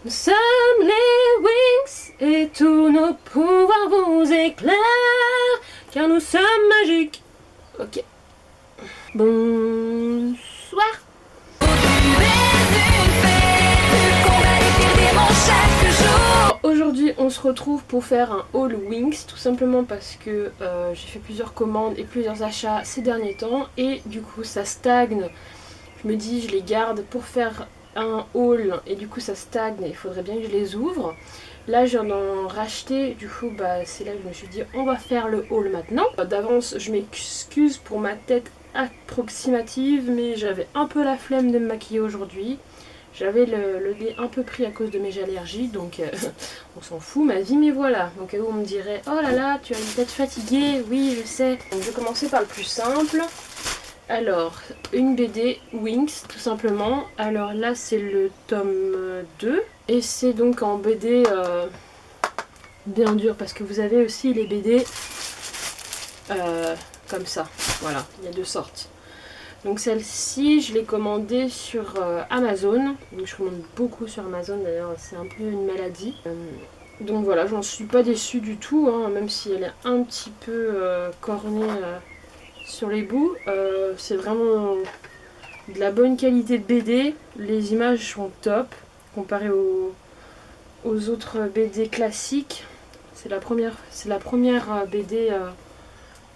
Nous sommes les Winx et tous nos pouvoirs vous éclairent car nous sommes magiques. Ok. Bonsoir. Aujourd'hui on se retrouve pour faire un haul Winx, tout simplement parce que j'ai fait plusieurs commandes et plusieurs achats ces derniers temps et du coup ça stagne. Je me dis je les garde pour faire un haul et du coup ça stagne et il faudrait bien que je les ouvre. Là j'en ai racheté, du coup c'est là que je me suis dit on va faire le haul maintenant. D'avance je m'excuse pour ma tête approximative, mais j'avais un peu la flemme de me maquiller aujourd'hui. J'avais le nez un peu pris à cause de mes allergies, donc on s'en fout ma vie, mais voilà. Donc on me dirait oh là là tu as une tête fatiguée, oui je sais. Donc je vais commencer par le plus simple. Alors, une BD Winx tout simplement. Alors là c'est le tome 2 et c'est donc en BD bien dur parce que vous avez aussi les BD comme ça. Voilà, il y a deux sortes. Donc celle-ci je l'ai commandée sur Amazon. Donc je commande beaucoup sur Amazon d'ailleurs, c'est un peu une maladie. Donc voilà, j'en suis pas déçue du tout, hein, même si elle est un petit peu cornée sur les bouts. C'est vraiment de la bonne qualité de BD. Les images sont top comparées aux autres BD classiques. C'est la première BD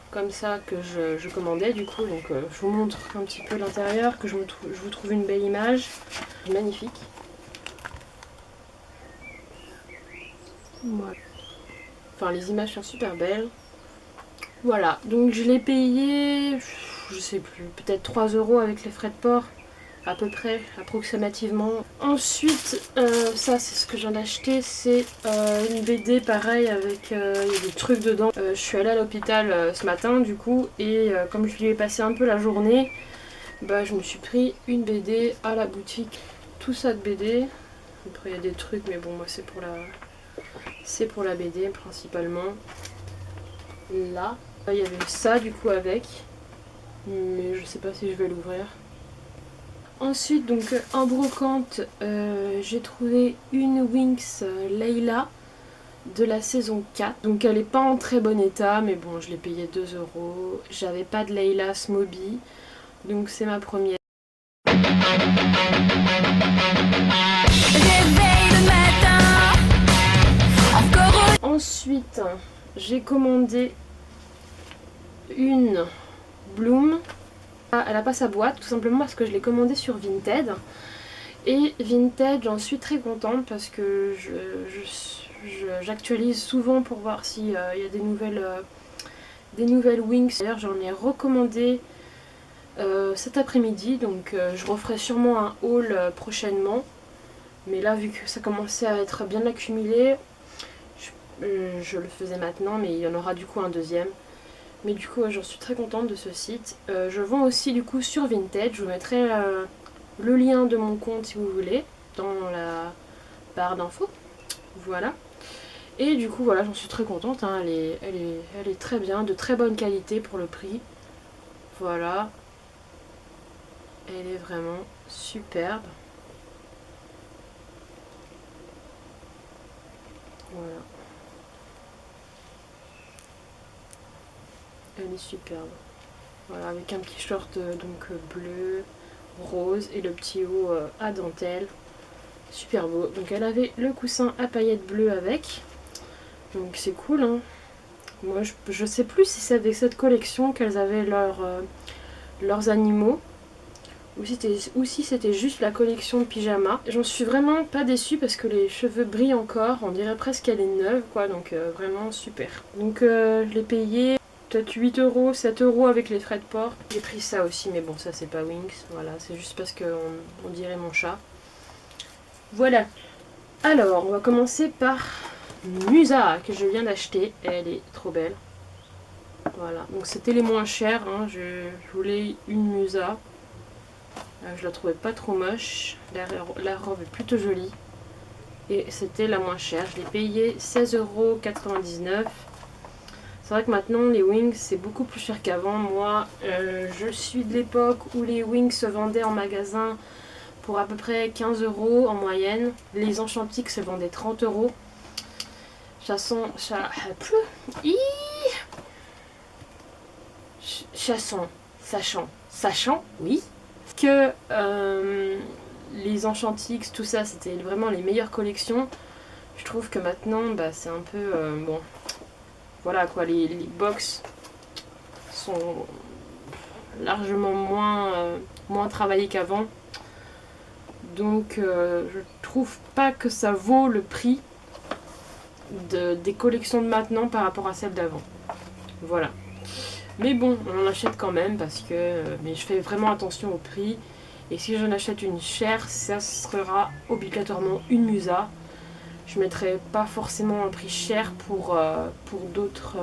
comme ça que je commandais du coup. Donc je vous montre un petit peu l'intérieur, que je vous trouve une belle image. Magnifique. Voilà. Enfin les images sont super belles. Voilà, donc je l'ai payé, je sais plus, peut-être 3 € avec les frais de port, à peu près, approximativement. Ensuite, ça c'est ce que j'en ai acheté, c'est une BD pareil avec il y a des trucs dedans. Je suis allée à l'hôpital ce matin du coup, et comme je lui ai passé un peu la journée, je me suis pris une BD à la boutique. Tout ça de BD, après il y a des trucs, mais bon moi c'est pour la BD principalement. Là. Il y avait ça du coup avec, mais je sais pas si je vais l'ouvrir. Ensuite donc en brocante j'ai trouvé une Winx Layla de la saison 4. Donc elle est pas en très bon état, mais bon je l'ai payé 2 €. J'avais pas de Layla Smoby, donc c'est ma première. Ensuite j'ai commandé une Bloom. Elle a pas sa boîte tout simplement parce que je l'ai commandée sur Vinted. Et Vinted, j'en suis très contente parce que j'actualise souvent pour voir s'il y a des nouvelles Winx. D'ailleurs j'en ai recommandé cet après-midi, donc je referai sûrement un haul prochainement. Mais là vu que ça commençait à être bien accumulé, je le faisais maintenant, mais il y en aura du coup un deuxième. Mais du coup j'en suis très contente de ce site. Je vends aussi du coup sur Vinted, je vous mettrai le lien de mon compte si vous voulez dans la barre d'infos. Voilà. Et du coup voilà, j'en suis très contente, hein. Elle est très bien, de très bonne qualité pour le prix. Voilà. Elle est vraiment superbe. Voilà. Elle est superbe. Voilà, avec un petit short bleu, rose et le petit haut à dentelle. Super beau. Donc elle avait le coussin à paillettes bleues avec. Donc c'est cool, hein. Moi je sais plus si c'est avec cette collection qu'elles avaient leurs animaux. Ou si c'était juste la collection de pyjama. J'en suis vraiment pas déçue parce que les cheveux brillent encore. On dirait presque qu'elle est neuve quoi. Donc vraiment super. Donc je l'ai payé peut-être 8 €, 7 € avec les frais de port. J'ai pris ça aussi, mais bon ça c'est pas Winx. Voilà, c'est juste parce qu'on dirait mon chat. Voilà. Alors on va commencer par Musa que je viens d'acheter. Elle est trop belle. Voilà, donc c'était les moins chers, hein. Je voulais une Musa. Je la trouvais pas trop moche. La robe est plutôt jolie. Et c'était la moins chère. Je l'ai payée 16,99 €. C'est vrai que maintenant les Winx c'est beaucoup plus cher qu'avant. Moi je suis de l'époque où les Winx se vendaient en magasin pour à peu près 15 € en moyenne. Les Enchantiques se vendaient 30 €. Sachant, oui, que les Enchantiques, tout ça, c'était vraiment les meilleures collections. Je trouve que maintenant, bah, c'est un peu bon. Voilà quoi, les box sont largement moins travaillées qu'avant. Donc je trouve pas que ça vaut le prix des collections de maintenant par rapport à celles d'avant. Voilà. Mais bon, on en achète quand même parce que mais je fais vraiment attention au prix. Et si j'en achète une chère, ça sera obligatoirement une Musa. Je mettrai pas forcément un prix cher pour d'autres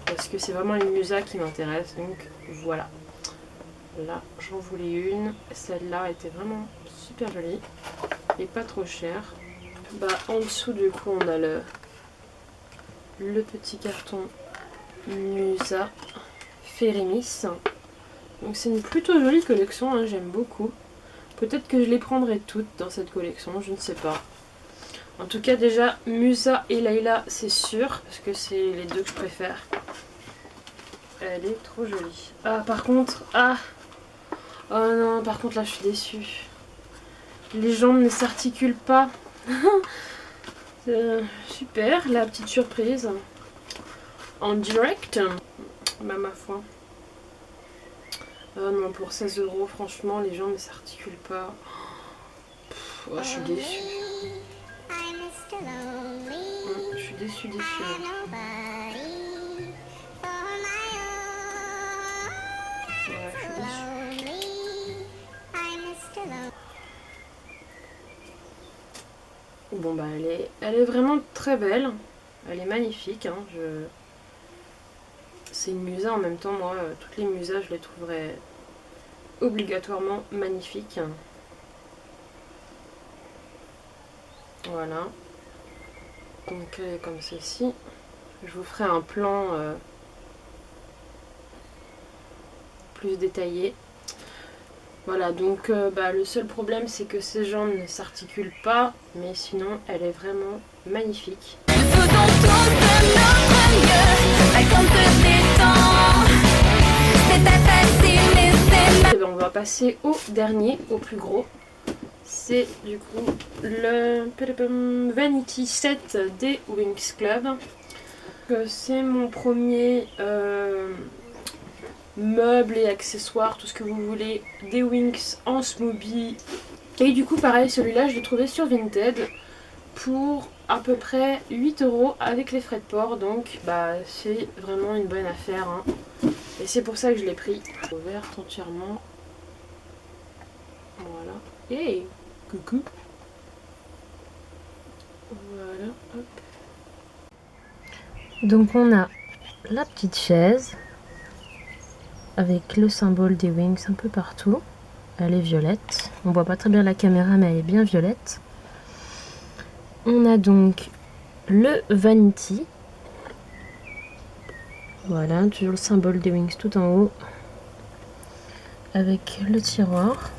parce que c'est vraiment une Musa qui m'intéresse. Donc voilà. Là, j'en voulais une. Celle-là était vraiment super jolie et pas trop chère. Bah, en dessous, du coup, on a le petit carton Musa Férémis. Donc, c'est une plutôt jolie collection, hein, j'aime beaucoup. Peut-être que je les prendrai toutes dans cette collection, je ne sais pas. En tout cas, déjà, Musa et Layla, c'est sûr, parce que c'est les deux que je préfère. Elle est trop jolie. Ah, par contre, oh non, par contre, là, je suis déçue. Les jambes ne s'articulent pas. Super, la petite surprise. En direct. Bah, ma foi. Oh non, pour 16 €, franchement, les jambes ne s'articulent pas. Oh, je suis déçue. Je suis déçue. Ouais, je suis déçue. Bon bah elle est vraiment très belle. Elle est magnifique. Hein. C'est une Musa en même temps. Moi, toutes les Musas, je les trouverais obligatoirement magnifiques. Voilà. Donc elle est comme ceci. Je vous ferai un plan plus détaillé. Voilà, donc bah, le seul problème c'est que ces jambes ne s'articulent pas, mais sinon elle est vraiment magnifique. Et ben, on va passer au dernier, au plus gros. C'est du coup le Vanity Set des Winx Club. C'est mon premier meubles et accessoires, tout ce que vous voulez, des Winx en Smoothie. Et du coup pareil, celui-là je l'ai trouvé sur Vinted pour à peu près 8 € avec les frais de port, donc bah c'est vraiment une bonne affaire, hein. Et c'est pour ça que je l'ai pris. Ouverte entièrement. Voilà. Hey, coucou. Voilà, hop. Donc on a la petite chaise avec le symbole des Winx un peu partout. Elle est violette. On voit pas très bien la caméra, mais elle est bien violette. On a donc le Vanity. Voilà, toujours le symbole des Winx tout en haut. Avec le tiroir.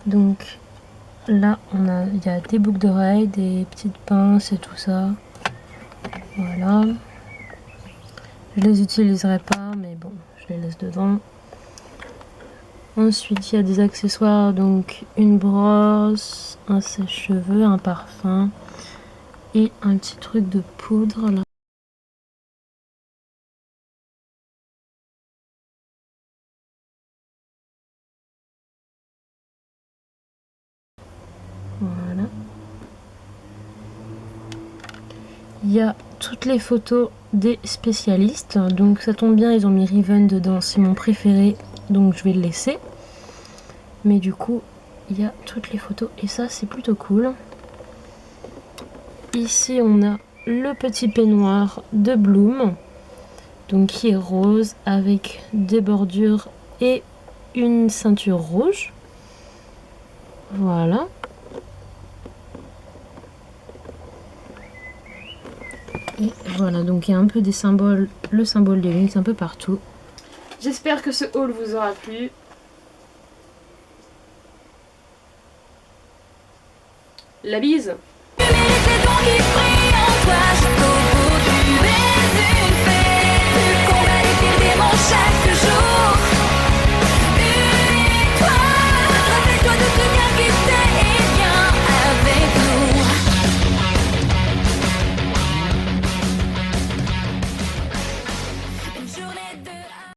Donc là, il y a des boucles d'oreilles, des petites pinces et tout ça. Voilà. Je les utiliserai pas, mais bon, je les laisse devant. Ensuite, il y a des accessoires, donc une brosse, un sèche-cheveux, un parfum et un petit truc de poudre là. Voilà. Il y a toutes les photos des spécialistes, donc ça tombe bien, ils ont mis Riven dedans, c'est mon préféré, donc je vais le laisser. Mais du coup, il y a toutes les photos et ça c'est plutôt cool. Ici on a le petit peignoir de Bloom, donc qui est rose avec des bordures et une ceinture rouge. Voilà. Et voilà, donc il y a un peu des symboles, le symbole des Winx un peu partout. J'espère que ce haul vous aura plu. La bise.